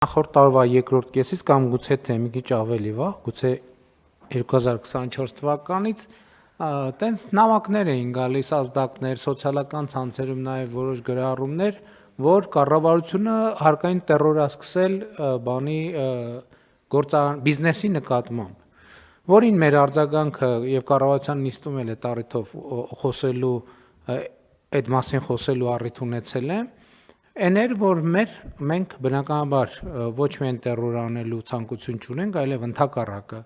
Նախորդ տարվա երկրորդ կեսից կամ գուցե թե մի քիչ ավելի վաղ, գուցե 2024 թվականից տենց նամակներ էին գալիս ազդակներ, սոցիալական ցանցերում նաև որոշ գրառումներ, որ կառավարությունը հարկային տերոր է սկսել բանի բիզնեսի նկատմամբ, որին մեր արձագանքը եւ կառավարության նիստում էլ է տարիթով խոսելու այդ մասին խոսելու առիթ ունեցել է, Այն էր, որ մենք բնականաբար ոչ միայն տերոր անելու ցանկություն չունենք, այլև ընդհակառակը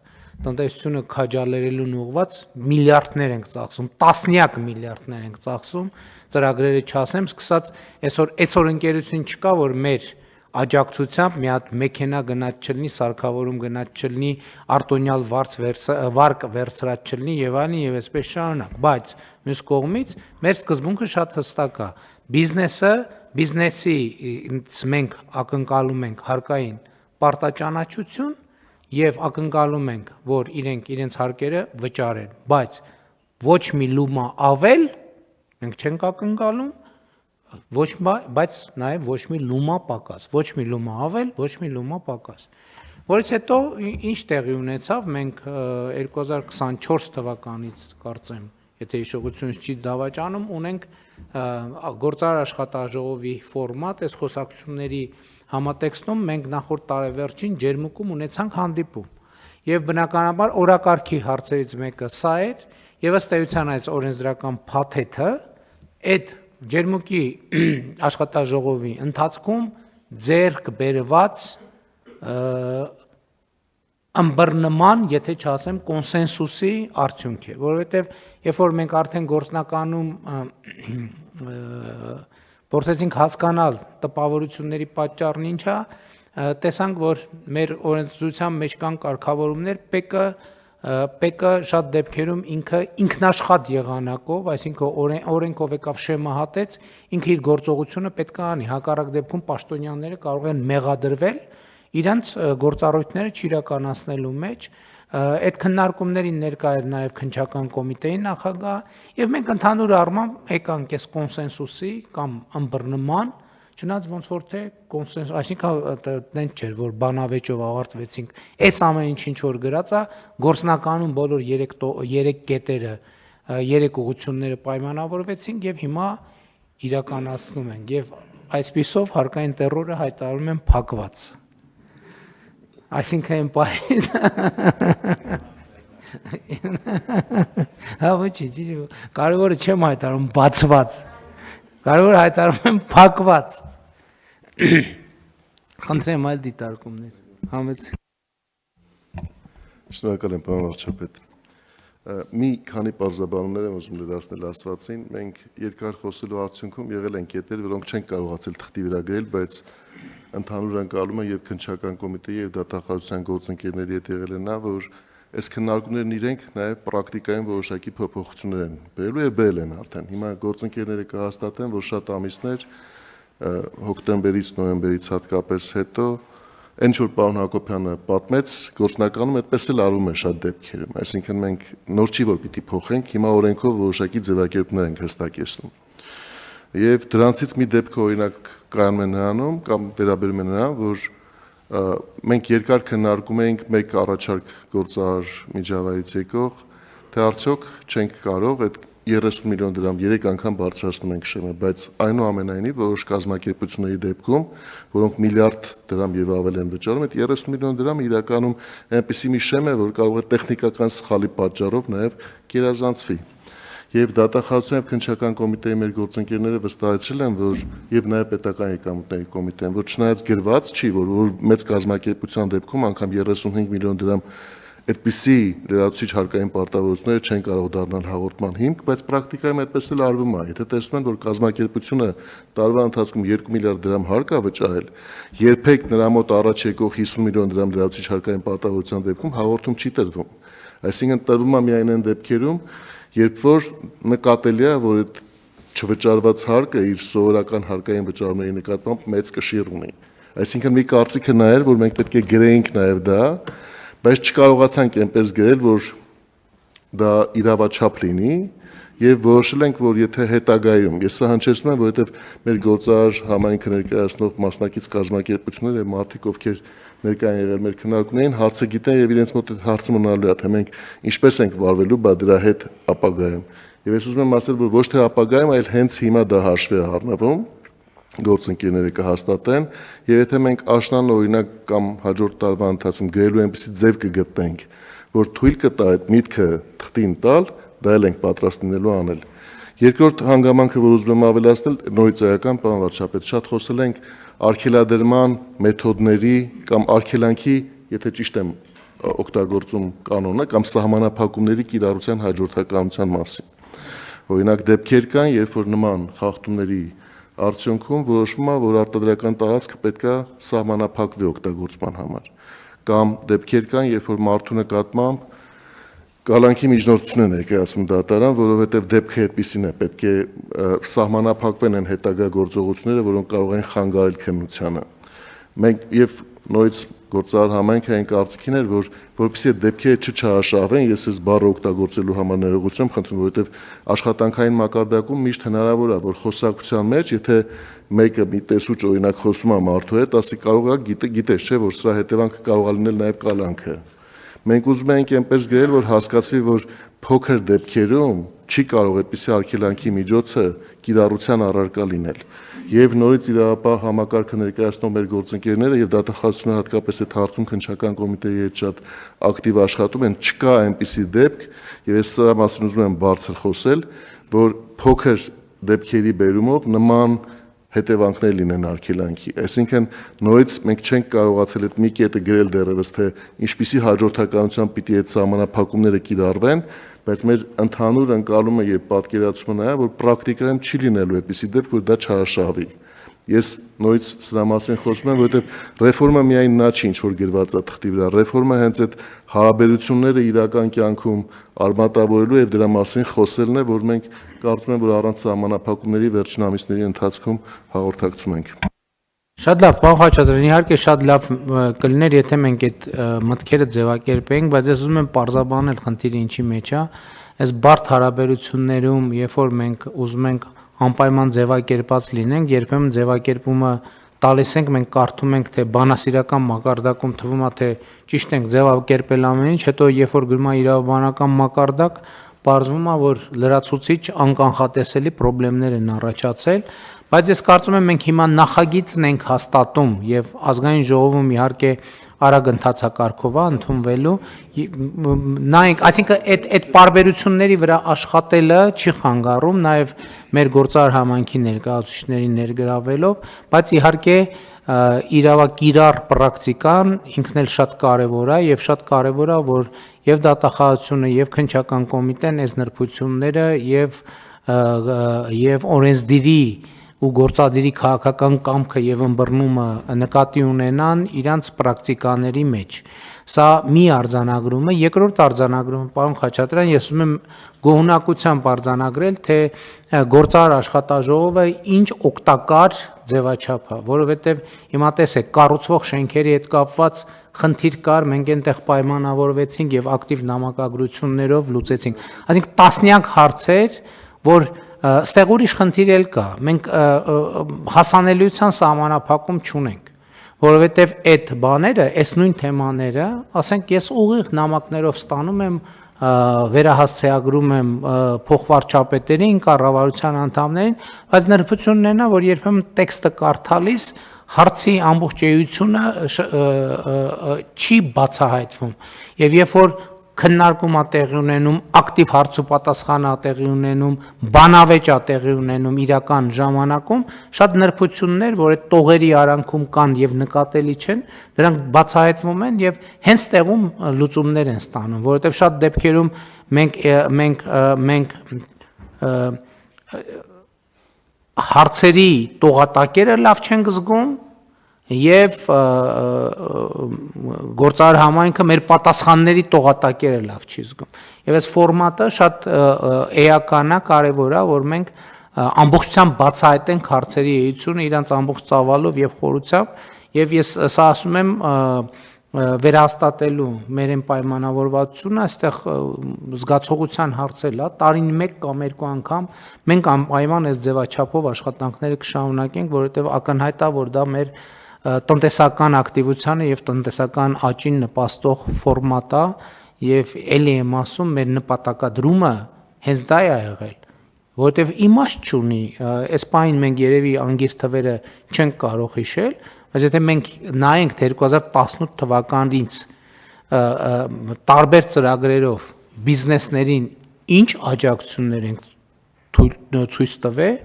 տնտեսությունը քաջալերելուն ուղղված միլիարդներ ենք ծախսում, տասնյակ միլիարդներ ենք ծախսում, ծրագրերը չասեմ, սկսած այսօր ընկերություն չկա, որ մեր աջակցությամբ մի հատ մեքենա գնաց չլինի, սարքավորում գնաց չլինի, արտոնյալ վարկ վերցրած չլինի եւ այլն եւ այսպես շարունակ, բայց մյուս կողմից մեր սկզբունքը շատ հստակ է, բիզնեսից մենք ակնկալում ենք հարկային պարտաճանաչություն եւ ակնկալում ենք, որ իրենց հարկերը վճարեն, բայց ոչ մի լումա ավել մենք չենք ակնկալում, բայց նաեւ ոչ մի լումա պակաս, ոչ մի լումա ավել, ոչ մի լումա պակաս։ Որից հետո ինչ տեղի ունեցավ, մենք 2024 թվականից կարծեմ, եթե հիշողությունս չի դավաճանում, ունենք գործարար աշխատաժողովի ֆորմատ, այս խոսակցությունների համատեքստում մենք նախորդ տարեվերջին ջերմուկում ունեցանք հանդիպում։ Եվ բնականաբար օրակարգի հարցերից մեկը սա էր, եւ ըստ էության այս օրենսդրական փաթեթը այդ ջերմուկի աշխատաժողովի ընթացքում ձեռք բերված ըմբռնման, եթե չասեմ կոնսենսուսի արդյունք է, որովհետև երբ որ մենք արդեն գործնականում փորձեցինք հասկանալ տպավորությունների պատճառն ինչ է, տեսանք, որ մեր օրենսդրության մեջ կան կարգավորումներ, ՊԿ-ը շատ դեպքերում ինքնաշխատ եղանակով, այսինքն օրենքով եկավ շեմահատեց, ինքը իր գործողությունը պետք է անի, հակառակ դեպքում պաշտոնյաները կարող են մեղադրվել իրենց գործառույթները չիրականացնելու մեջ, այդ քննարկումներին ներկա էր նաև քննչական կոմիտեի նախագահ, եւ մենք ընդհանուր առմամբ եկանք այս կոնսենսուսի կամ ըմբռնման, չնայած ոնց որ թե կոնսենսուս, այսինքն դենց չէր, որ բանավեճով ավարտվեցինք, այս ամեն ինչ որ գրած է, գործնականում բոլոր 3 կետերը, 3 ուղղությունները պայմանավորվեցին եւ հիմա իրականացնում ենք եւ այսպիսով հարկային տերորը հայտարարում են փակված։ Այսինքն պայից հա ոչինչ, կարևորը չեմ հայտարարում բացված, կարևորը հայտարարում եմ փակված։ Խնդրեմ այլ դիտարկումներ, համեց։ Շնորհակալ եմ, պարոն վարչապետ։ Մի քանի պարզաբանումներ եմ ուզում ներկայացնել ասվածին, մենք երկար խոսելու արդյունքում եղել են կետեր, որոնք չեն կարողացել թղթի վրա գրել, բայց ընդհանուր ընկալումը եւ քննչական կոմիտեի եւ դատախազության գործընկերների հետ եղել է նա, որ այս քննարկումներն իրենք նաեւ պրակտիկային որոշակի փոփոխություններ են բերելու եւ բերել են արդեն։ Հիմա գործընկերները կհաստատեն, որ շատ ամիսներ հոկտեմբերից, նոյեմբերից հատկապես հետո Ինչ որ պարոն Հակոբյանը պատմեց, գործնականում այդպես էլ արվում է շատ դեպքերում, այսինքն մենք նոր չի որ պիտի փոխենք, հիմա օրենքով որոշակի ձևակերպներ ենք հստակեցնում։ Եվ դրանցից մի դեպքը օրինակ կայանում է նրանում կամ վերաբերում է նրան, որ մենք երկար քննարկում էինք մեկ առաջարկ գործարար միջավայրից եկող, թե արդյոք չենք կարող այդ 30 միլիոն դրամ 3 անգամ բարձրացնում ենք շեմը, բայց այնուամենայնիվ որոշ կազմակերպությունների դեպքում, որոնք միլիարդ դրամ եւ ավել են վճարում, այդ 30 միլիոն դրամը իրականում այնպեսի մի շեմ է, որ կարող է տեխնիկական սխալի պատճառով նաեւ գերազանցվի։ Եվ դատախազության եւ քննչական կոմիտեի մեր գործընկերները վստահեցրել են, որ եւ նաեւ պետական եկամուտների կոմիտեն, որ չնայած գրված չի, որ մեծ կազմակերպության դեպքում անգամ 35 միլիոն դրամ այդպիսի լրացուցիչ հարկային պարտավորությունները չեն կարող դառնալ հաղորդման հիմք, բայց պրակտիկայում այդպես էլ արվում է։ Եթե տեսնում են, որ կազմակերպությունը տարվա ընթացքում 2 միլիարդ դրամ հարկ է վճարել, երբեք նրա մոտ առաջ եկող 50 միլիոն դրամ լրացուցիչ հարկային պարտավորության դեպքում հաղորդում չի տրվում։ Այսինքն տրվում է միայն այն դեպքերում, երբ որ նկատելի է, որ այդ չվճարված հարկը իր սովորական հարկային վճարումների նկատմամբ մեծ կշիռ ունի։ Այսինքն մի կարծիքը նա էր, որ մենք պետք է գրեինք նաև դա, բայց չկարողացանք այնպես գրել, որ դա իրավաչափ լինի Եվ որոշել ենք, որ եթե հետագայում, ես սա հնչեցնում եմ, որովհետև մեր գործարար համայնքը ներկայացնող մասնակից կազմակերպությունները եւ մարդիկ, ովքեր ներկա են եղել մեր քննարկումներին, հարցը գիտեն եւ իրենց մոտ հարցը մնալու է, թե մենք ինչպես ենք վարվելու, բա դրա հետ ապագայում։ Եվ ես ուզում եմ ասել, որ ոչ թե ապագայում, այլ հենց հիմա դա հաշվի է առնվում, գործընկերները կհաստատեն, եւ եթե մենք աշնան օրինակ կամ հաջորդ տարվա ընթացքում գրելու այնպեսի ձև կգտնենք, որ թույլ կտա այդ միտքը թղթին տալ, դա էլ ենք պատրաստ լինելու անել։ Երկրորդ հանգամանքը, որ ուզում եմ ավելացնել, նորից էական, պարոն վարչապետ, շատ խոսել ենք արգելադրման մեթոդների կամ արգելանքի, եթե ճիշտ եմ օգտագործում կանոնը, կամ սահմանափակումների կիրառության հաջորդականության մասին։ Օրինակ դեպքեր կան, երբ որ նման խախտումների արդյունքում որոշվում է, որ արտադրական տարածքը պետք է սահմանափակվի օգտագործման համար, կամ դեպքեր կան, երբ որ մարդու նկատմամբ կալանքի միջնորդություն է ներկայացվում դատարան, որովհետև դեպքը այդպիսին է, պետք է սահմանափակվեն են հետագա գործողությունները, որոնք կարող են խանգարել քննությանը։ Մենք եւ նույնիսկ գործարար համայնքը այն կարծիքին էր, որ որպեսզի այդ դեպքերը չչարաշահվեն, ես այս բառը օգտագործելու համար ներողություն խնդրում, որովհետև աշխատանքային մակարդակում միշտ հնարավոր է, որ խոսակցության մեջ, եթե մեկը մի տեսուչ օրինակ խոսում է մարդու հետ, ասի կարող է գիտես, չէ, որ սրա հետևանքը կարող է լինել նաև կալանքը։ Մենք ուզում ենք այնպես գրել, որ հասկացվի, որ փոքր դեպքերում չի կարող այդպիսի արգելանքի միջոցը կիրառության առարկա լինել։ Եվ նորից իրավապահ համակարգը ներկայացնող մեր գործընկերները եւ դատախազությունը հատկապես այդ հարցում քննչական կոմիտեի հետ շատ ակտիվ աշխատում են, չկա այնպիսի դեպք, եւ ես սա մասին ուզում եմ բարձր խոսել, որ փոքր դեպքերի բերումով նման հետևանքներ լինեն արգելանքի։ Այսինքն նորից մենք չենք կարողացել այդ մի կետը գրել դեռևս, թե ինչպիսի հաջորդականությամբ պիտի այդ սահմանափակումները կիրառվեն, բայց մեր ընդհանուր ընկալումը եւ պատկերացումը նա է, որ պրակտիկայում չի լինելու այդպիսի դեպք, որ դա չարաշահվի։ Ես նույնիսկ սրա մասին խոսում եմ, որովհետև ռեֆորմը միայն նա չի, ինչ որ գրված է թղթի վրա, ռեֆորմը հենց այդ հարաբերությունները իրական կյանքում արմատավորելու եւ դրա մասին խոսելն է, որ մենք կարծում եմ, որ առանց սահմանափակումների վերջին ամիսների ընթացքում հաղորդակցում ենք։ Շատ լավ, պարոն Խաչատրյան, իհարկե շատ լավ կլիներ, եթե մենք այդ մտքերը ձևակերպեինք, բայց ես ուզում եմ պարզաբանել խնդիրը ինչի մեջ է, այս բարդ հարաբերություններում, երբ որ մենք ուզում ենք անպայման ձևակերպած լինենք, երբեմն ձևակերպումը տալիս ենք, մենք կարդում ենք, թե բանասիրական մակարդակում թվում է, թե ճիշտ ենք ձևակերպել ամեն ինչ, հետո երբ որ գրում է իրավաբանական մակարդակ, պարզվում է, որ լրացուցիչ անկանխատեսելի խնդիրներ են առաջացել, բայց ես կարծում եմ մենք հիմա նախագիծն ենք հաստատում եւ ազգային ժողովում իհարկե արագ ընթացակարգով է ընդունվելու, նայենք, այսինքն այդ պարբերությունների վրա աշխատելը չի խանգարում, նաեւ մեր գործարար համայնքի ներկայացուցիչներին ներգրավելով, բայց իհարկե իրավակիրառ պրակտիկան ինքն էլ շատ կարևոր է եւ շատ կարևոր է, որ եւ դատախազությունը եւ քննչական կոմիտեն այս նրբությունները եւ օրենսդիրի ու գործադիրի քաղաքական կամքը եւ ըմբռնումը նկատի ունենան իրանց պրակտիկաների մեջ։ Սա մի արձանագրումը, երկրորդ արձանագրումը, պարոն Խաչատրյան, ես ուզում եմ գոհունակությամբ արձանագրել, թե գործարար աշխատաժողովը ինչ օգտակար ձևաչափ է, որովհետեւ հիմա տեսեք, կառուցվող շենքերի հետ կապված խնդիր կար, մենք այնտեղ պայմանավորվեցինք եւ ակտիվ նամակագրություններով լուծեցինք։ Այսինքն տասնյակ հարցեր, որ ստեղ ուրիշ խնդիր էլ կա, մենք հասանելիության սահմանափակում չունենք, որովհետև այդ բաները, այս նույն թեմաները, ասենք ես ուղիղ նամակներով ստանում եմ, վերահասցեագրում եմ փոխվարչապետերին, կառավարության անդամներին, բայց նրբությունն է նա, որ երբեմն տեքստը կարդալիս հարցի ամբողջ էությունը չի բացահայտվում, եւ երբ որ քննարկում է տեղի ունենում, ակտիվ հարցուպատասխան է տեղի ունենում, բանավեճ է տեղի ունենում իրական ժամանակում, շատ նրբություններ, որ այդ տողերի արանքում կան եւ նկատելի չեն, դրանք բացահայտվում են եւ հենց տեղում լուծումներ են ստանում, որովհետեւ շատ դեպքերում մենք հարցերի տողատակերը լավ չենք զգում եւ գործարար համայնքը մեր պատասխանների տողատակերը լավ չի զգում։ Եվ այս ֆորմատը շատ էական է, կարևոր է, որ մենք ամբողջությամբ բացահայտենք հարցերի էությունը իրանց ամբողջ ծավալով եւ խորությամբ, եւ ես սա ասում եմ վերահաստատելու մեր այն պայմանավորվածությունը, այստեղ զգացողության հարցել է, տարին 1 կամ 2 անգամ մենք անպայման այս ձևաչափով աշխատանքները կշարունակենք, որովհետև ակնհայտ է, որ դա մեր տնտեսական ակտիվությանը եւ տնտեսական աճին նպաստող ֆորմատ է եւ ելի եմ ասում, մեր նպատակադրումը հենց դա է եղել, որովհետև իմաստ չունի, այս պահին մենք երևի անգիր թվերը չենք կարող հիշել, բայց եթե մենք նայենք 2018 թվականից տարբեր ծրագրերով բիզնեսներին ինչ աջակցություններ ենք ցույց տվել,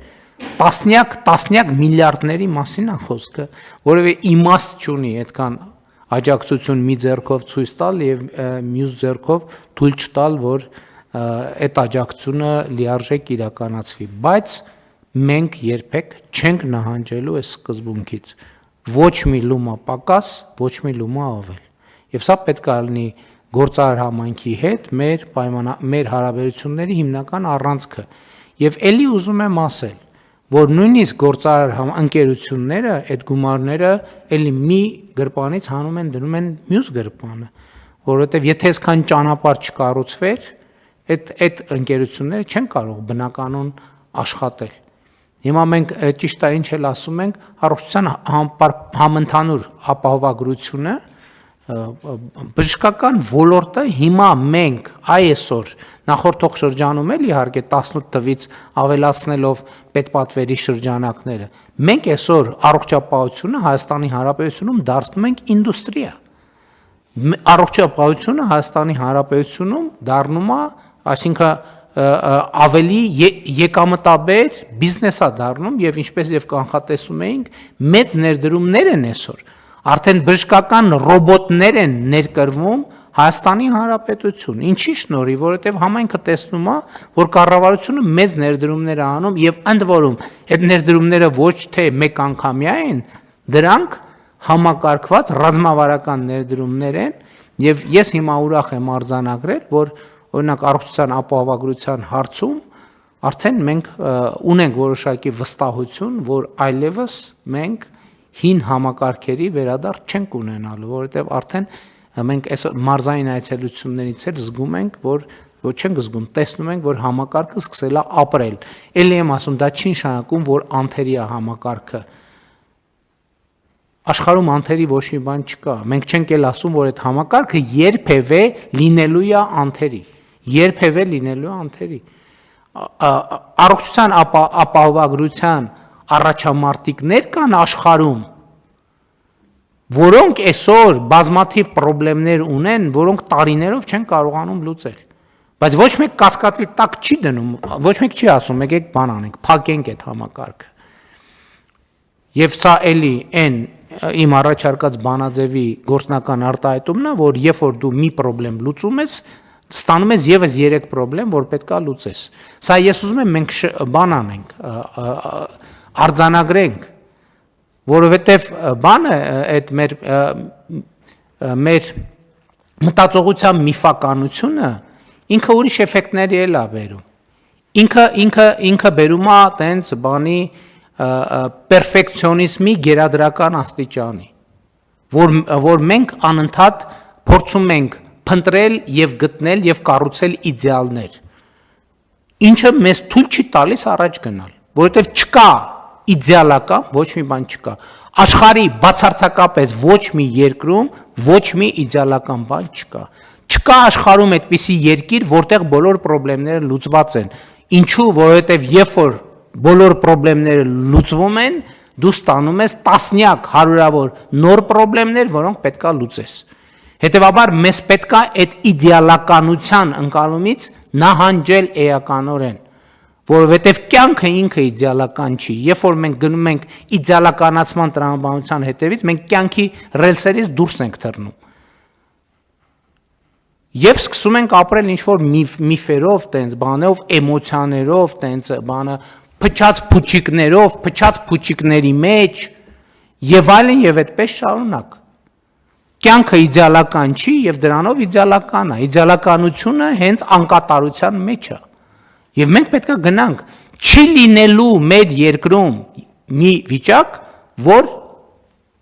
տասնյակ միլիարդների մասին է խոսքը, որովհետեւ իմաստ չունի այդքան աջակցություն մի ձեռքով ցույց տալ եւ մյուս ձեռքով թույլ չտալ, որ այդ աջակցությունը լիարժեք իրականացվի, բայց մենք երբեք չենք նահանջելու այս սկզբունքից։ Ոչ մի լումա պակաս, ոչ մի լումա ավել։ Եվ սա պետք է լինի գործարար համայնքի հետ մեր հարաբերությունների հիմնական առանցքը։ Եվ ելի ուզում եմ ասել, որ նույնիսկ գործարար ընկերությունները այդ գումարները ելի մի գրպանից հանում են դնում են մյուս գրպանը, որովհետև եթե այսքան ճանապարհ չկառուցվեր, այդ ընկերությունները չեն կարող բնականon աշխատել։ Հիմա մենք ճիշտ է ինչ էլ ասում ենք, առողջության համընդհանուր ապահովագրությունը բժշկական ոլորտը հիմա մենք այսօր նախորդող շրջանում էլ իհարկե 18 թվից ավելացնելով պետպատվերի շրջանակները, մենք այսօր առողջապահությունը Հայաստանի Հանրապետությունում դարձնում ենք ինդուստրիա։ Առողջապահությունը Հայաստանի Հանրապետությունում դառնում է, այսինքն ավելի եկամտաբեր բիզնես է դառնում եւ ինչպես եւ կանխատեսում էինք մեծ ներդրումներ են այսօր արդեն բժշկական ռոբոտներ են ներկրվում Հայաստանի Հանրապետություն ինչի շնորհիվ որովհետեւ համայնքը տեսնում է որ կառավարությունը մեծ ներդրումներ է անում եւ ընդ որում այդ ներդրումները ոչ թե մեկ անգամյա են դրանք համակարգված ռազմավարական ներդրումներ են եւ ես հիմա ուրախ եմ արձանագրել որ օրինակ առողջության ապահովագրության հարցում արդեն մենք ունենք որոշակի վստահություն, որ այլևս մենք հին համակարգերի վերադարձ չենք ունենալու, որովհետև արդեն մենք այս մարզային այցելություններից էլ զգում ենք, որ չենք զգում, տեսնում ենք, որ համակարգը սկսել է ապրել։ Էլի եմ ասում, դա չի նշանակում, որ անթերի է համակարգը։ Աշխարհում անթերի ոչ մի բան չկա։ Մենք չենք էլ ասում, որ այդ համակարգը երբևէ լինելու է անթերի։ Երբևէ լինելու անթերի առողջության ապահովագրության առաջամարտիկներ կան աշխարհում որոնք այսօր բազմաթիվ խնդիրներ ունեն որոնք տարիներով չեն կարողանում լուծել բայց ոչ մեկ կասկածի տակ չի դնում ոչ մեկ չի ասում եկեք բան անենք փակենք այդ համակարգը եւ սա էլի այն իմ առաջարկած բանաձևի գործնական արտահայտումն է որ երբ որ դու մի խնդրեմ լուծում ես ստանում ես եւս 3 խնդրեմ, որ պետք է լուծես։ Սա ես ուզում եմ մենք բան անենք, արձանագրենք, որովհետեւ բանը այդ մեր մտածողության միֆականությունը ինքը ուրիշ էֆեկտների էլ է բերում։ Ինքը բերում է տենց բանի պերֆեկցիոնիզմի գերադրական աստիճանի, որ մենք անընդհատ փորձում ենք փնտրել եւ գտնել եւ կառուցել իդեալներ ինչը մեզ թույլ չի տալիս առաջ գնալ որովհետեւ չկա իդեալական ոչ մի բան չկա աշխարհի բացարձակապես ոչ մի երկրում ոչ մի իդեալական բան չկա աշխարհում այդպիսի երկիր որտեղ բոլոր խնդիրները լուծված են ինչու որովհետեւ երբ որ բոլոր խնդիրները լուծվում են դու ստանում ես տասնյակ հարյուրավոր նոր խնդիրներ որոնք պետքա լուծես Հետևաբար մեզ պետք է այդ իդեալականության ընկալումից նահանջել էականորեն, որովհետև կյանքը ինքը իդեալական չի, երբ որ մենք գնում ենք իդեալականացման տրամաբանության հետևից, մենք կյանքի ռելսերից դուրս ենք թռնում։ Եվ սկսում ենք ապրել ինչ-որ միֆերով, տենց բանով, էմոցիաներով, տենց բանը, փչած փուչիկների մեջ, եւ այլն եւ այդպես շարունակ։ Կյանքը իդեալական չի եւ դրանով իդեալական է։ Իդեալականությունը հենց անկատարության մեջ է։ Եվ մենք պետք է գնանք չի լինելու մեր երկրում մի վիճակ, որ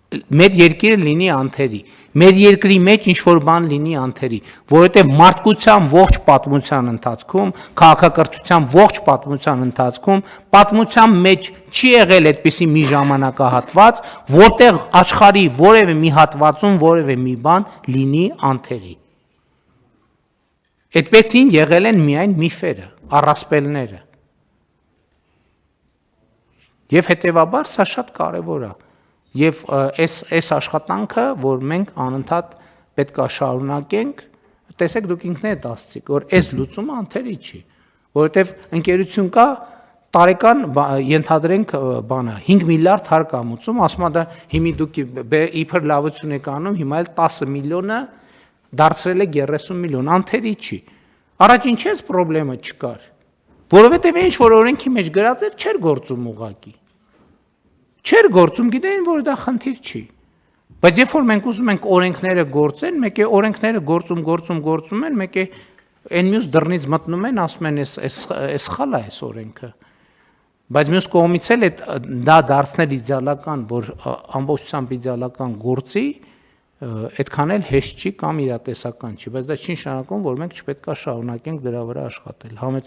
մեր երկիրը լինի անթերի, մեր երկրի մեջ ինչ որ բան լինի անթերի, որովհետև մարդկության ողջ պատմության ընթացքում, քաղաքակրթության ողջ պատմության ընթացքում, պատմության մեջ չի եղել այդպիսի մի ժամանակահատված, որտեղ աշխարհի որևէ մի հատվածում որևէ մի բան լինի անթերի։ Այդպեսին եղել են միայն միֆերը, առասպելները։ Եվ հետևաբար սա շատ կարևոր է։ Եվ այս աշխատանքը, որ մենք անընդհատ պետք է շարունակենք, տեսեք դուք ինքներդ ասացիք, որ այս լուծումը անթերի չի, որովհետև ընկերություն կա տարեկան ենթադրենք բանը 5 միլիարդ հարկ ամուծում, ասում է դա հիմի դուք իբր լավություն եք անում, հիմա էլ 10 միլիոնը դարձրել է 30 միլիոն, անթերի չի։ Առաջ ինչ էս խնդրեմը չկար, որովհետև ինչ որ օրենքի մեջ գրած էր, չէր գործում ուղղակի։ Չէր գործում, գիտեին, որ դա խնդիր չի։ Բայց երբ որ մենք ուզում ենք օրենքները գործեն, մեկ է օրենքները գործում են, մեկ է այն մյուս դռնից մտնում են, ասում են, այս սխալ է այս օրենքը։ Բայց մյուս կողմից էլ դա դարձնել իդեալական, որ ամբողջությամբ իդեալական գործի, այդքան էլ հեշտ չի կամ իրատեսական չի, բայց դա չի նշանակում, որ մենք չպետք է շարունակենք դրա վրա աշխատել։ Համեցեք